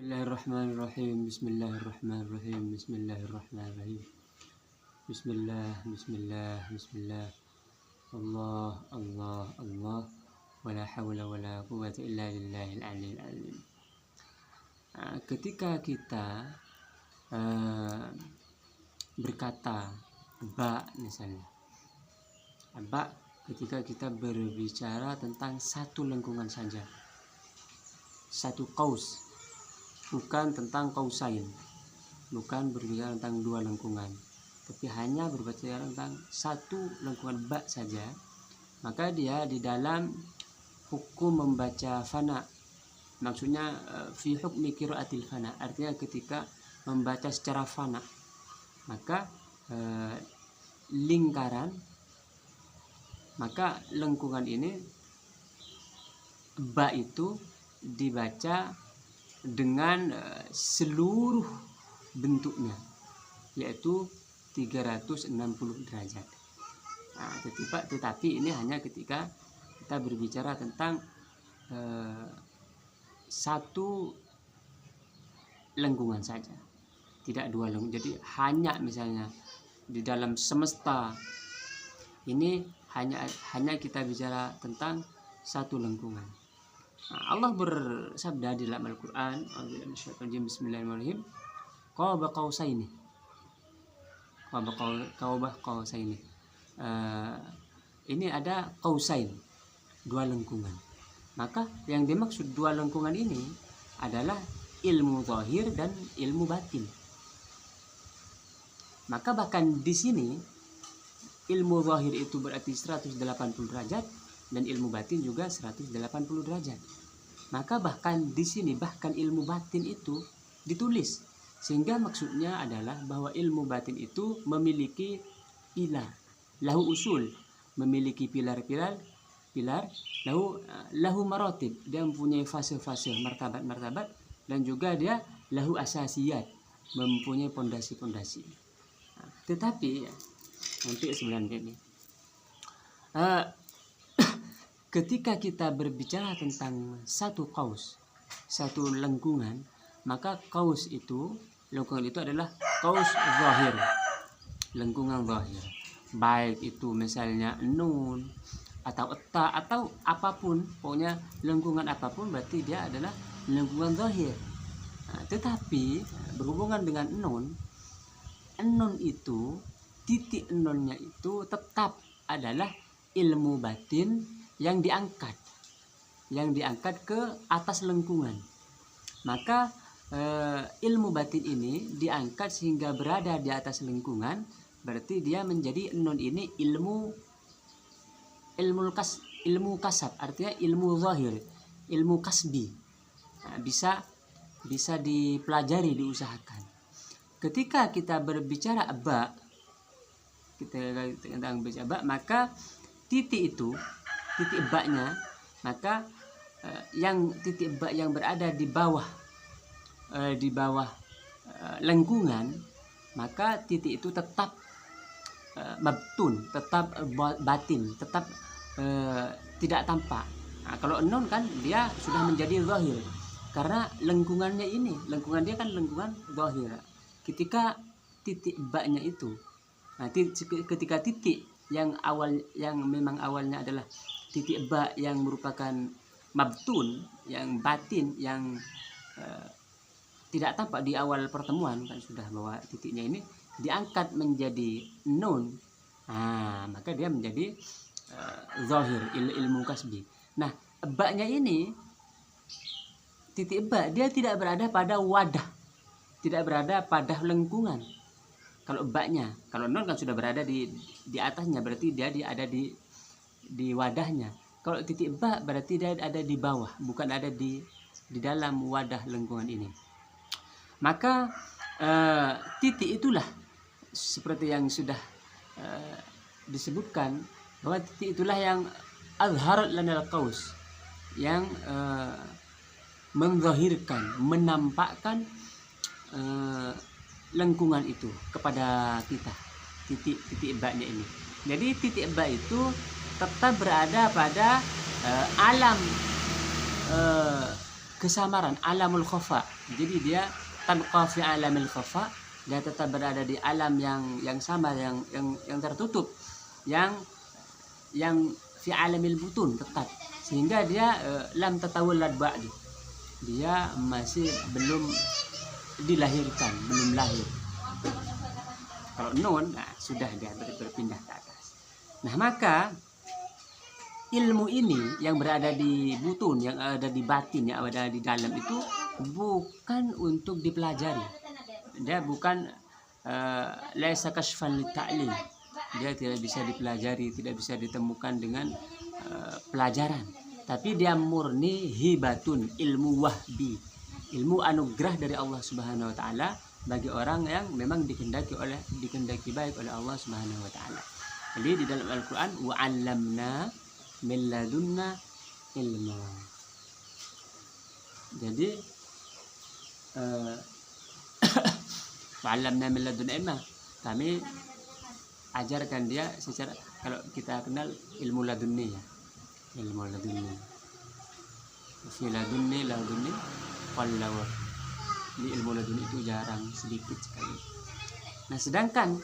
Bismillahirrahmanirrahim. Bismillahirrahmanirrahim. Bismillahirrahmanirrahim. Bismillah, bismillah, bismillah. Allah, Allah, Allah. Wala hawla wala quwwata illa billahil aliyil azim. Ketika kita berkata ba misalnya. Ba ketika kita berbicara tentang satu lengkungan saja. Satu kaus. Bukan tentang kausain, bukan berbicara tentang dua lengkungan, tapi hanya berbicara tentang satu lengkungan ba saja, maka dia di dalam hukum membaca fana, maksudnya fi hukmi qiraatil fana, artinya ketika membaca secara fana, maka lengkungan ini ba itu dibaca dengan seluruh bentuknya, yaitu 360 derajat. Tetapi ini hanya ketika kita berbicara tentang satu lengkungan saja, tidak dua lengkungan. Jadi hanya misalnya di dalam semesta ini hanya kita bicara tentang satu lengkungan. Allah bersabda di dalam Al-Quran, Bismillahirrahmanirrahim, Qaba qausaini. Ini ada qausain, dua lengkungan. Maka yang dimaksud dua lengkungan ini adalah ilmu zahir dan ilmu batin. Maka bahkan di sini ilmu zahir itu berarti 180 derajat dan ilmu batin juga 180 derajat. Maka bahkan di sini bahkan ilmu batin itu ditulis, sehingga maksudnya adalah bahwa ilmu batin itu memiliki pilar, lahu usul, memiliki pilar, lahu maratib, dia mempunyai fase-fase, martabat, dan juga dia lahu asasiyat, mempunyai pondasi-pondasi. Tetapi nanti sebenarnya ini ketika kita berbicara tentang satu kaus, satu lengkungan, maka lengkungan itu adalah kaus zahir, lengkungan zahir. Baik itu misalnya nun atau eta atau apapun, pokoknya lengkungan apapun berarti dia adalah lengkungan zahir. Tetapi berhubungan dengan nun itu, titik nunnya itu tetap adalah ilmu batin yang diangkat ke atas lengkungan. Maka ilmu batin ini diangkat sehingga berada di atas lengkungan, berarti dia menjadi nun ini ilmu kasab, artinya ilmu zahir, ilmu kasbi. Bisa dipelajari, diusahakan. Ketika kita berbicara ba, maka titik ba-nya, maka yang titik ba yang berada di bawah lengkungan, maka titik itu tetap mabtun, tetap batin, tetap tidak tampak. Kalau nun kan dia sudah menjadi zahir karena lengkungan dia kan lengkungan zahir. Ketika titik ba-nya itu, ketika titik yang memang awalnya adalah titik ba yang merupakan mabtun, yang batin, yang tidak tampak di awal pertemuan, kan sudah bahwa titiknya ini diangkat menjadi nun, maka dia menjadi zahir, ilmu kasbi. Nah, ba-nya ini, titik ba, dia tidak berada pada wadah, tidak berada pada lengkungan. Kalau ba-nya, kalau nun kan sudah berada di atasnya, berarti dia ada di wadahnya. Kalau titik ba berarti dia ada di bawah, bukan ada di dalam wadah lengkungan ini. Maka titik itulah seperti yang sudah disebutkan, bahwa titik itulah yang azharat lanal qaus, yang menzahirkan, menampakkan lengkungan itu kepada kita, titik ba-nya ini. Jadi titik ba itu tetap berada pada alam kesamaran, alamul khafa. Jadi dia tabqa fi alamil khafa, dia tetap berada di alam yang sama, yang tertutup, yang fi alamil butun tetap, sehingga dia lam tatawallad ba'di, dia masih belum dilahirkan, belum lahir. Kalau nun, nah, sudah dia berpindah ke atas. Nah, maka ilmu ini yang berada di butun, yang ada di batin, yang ada di dalam itu bukan untuk dipelajari. Dia bukan laisa kashfan lita'lim. Dia tidak bisa dipelajari, tidak bisa ditemukan dengan pelajaran. Tapi dia murni hibatun, ilmu wahbi, ilmu anugerah dari Allah Subhanahu wa taala bagi orang yang memang dikehendaki baik oleh Allah Subhanahu wa taala. Jadi di dalam Al-Qur'an wa 'allamna min ladunna ilma. Jadi wa 'allamna min ladunna ilma, kami ajarkan dia secara, kalau kita kenal ilmu ladunni ya, ilmu ladunni, fi ladunni qallaw. Ini ilmu ladunni itu jarang, sedikit sekali. Nah, sedangkan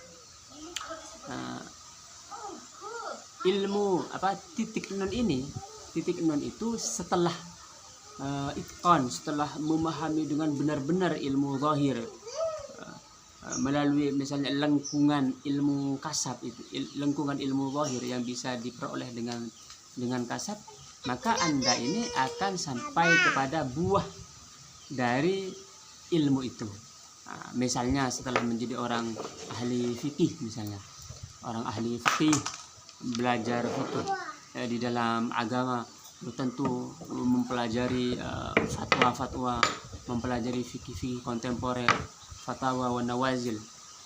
ilmu titik nun ini, titik nun itu setelah itqan, setelah memahami dengan benar-benar ilmu zahir, melalui misalnya lengkungan ilmu kasab itu, lengkungan ilmu zahir yang bisa diperoleh dengan kasab, maka Anda ini akan sampai kepada buah dari ilmu itu. Misalnya setelah menjadi orang ahli fikih, misalnya orang ahli fikih belajar fikih di dalam agama, tentu mempelajari fatwa-fatwa, mempelajari fikih kontemporer, fatwa wa nawazil,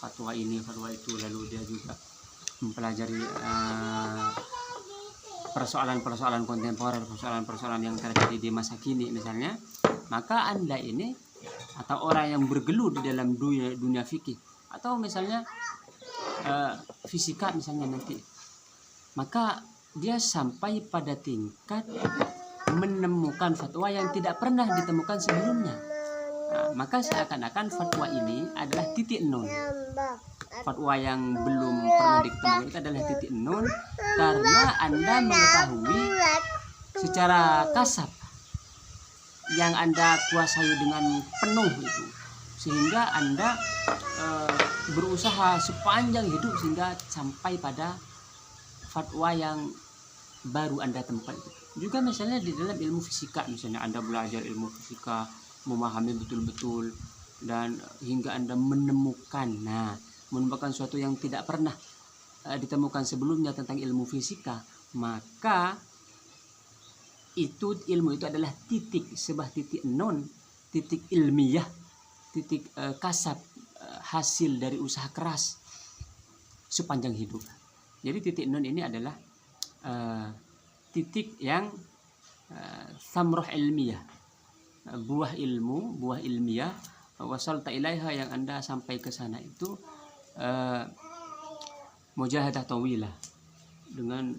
fatwa ini fatwa itu, lalu dia juga mempelajari persoalan-persoalan kontemporer, persoalan-persoalan yang terjadi di masa kini misalnya. Maka Anda ini, atau orang yang bergelut di dalam dunia fikih, atau misalnya fisika misalnya nanti, maka dia sampai pada tingkat menemukan fatwa yang tidak pernah ditemukan sebelumnya. Maka seakan-akan fatwa ini adalah titik nol. Fatwa yang belum pernah ditemukan itu adalah titik nol, karena Anda mengetahui secara kasab yang Anda kuasai dengan penuh itu, sehingga Anda berusaha sepanjang hidup sehingga sampai pada fatwa yang baru Anda temukan. Juga misalnya di dalam ilmu fisika, misalnya Anda belajar ilmu fisika, memahami betul-betul, dan hingga Anda menemukan suatu yang tidak pernah ditemukan sebelumnya tentang ilmu fisika, maka ilmu itu adalah sebuah titik non, titik ilmiah, titik kasab, hasil dari usaha keras sepanjang hidup. Jadi titik non ini adalah titik yang samroh ilmiah, buah ilmiah, wasalta ilaiha, yang Anda sampai ke sana itu mujahadah tawilah, dengan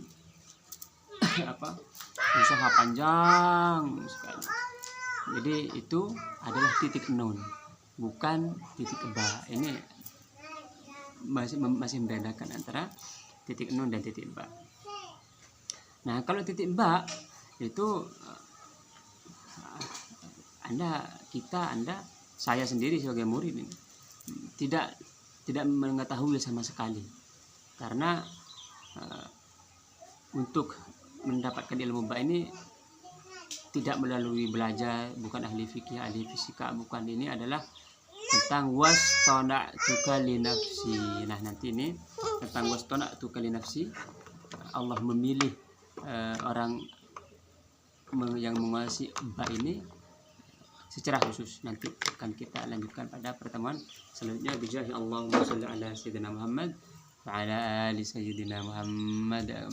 usaha panjang sekali. Jadi itu adalah titik nun, bukan titik ba. Ini masih membedakan antara titik nun dan titik ba. Nah, kalau titik ba itu saya sendiri sebagai murid ini tidak mengetahui sama sekali, karena untuk mendapatkan ilmu ba ini tidak melalui belajar, bukan ahli fikih, ahli fisika, bukan. Ini adalah tentang wastona'tuka li nafsi. Nah, nanti ini tentang wastona'tuka li nafsi, Allah memilih orang yang menguasai ba ini secara khusus. Nanti akan kita lanjutkan pada pertemuan selanjutnya. Bijahi Allahumma shalli ala sayyidina Muhammad wa ala ali sayyidina Muhammad.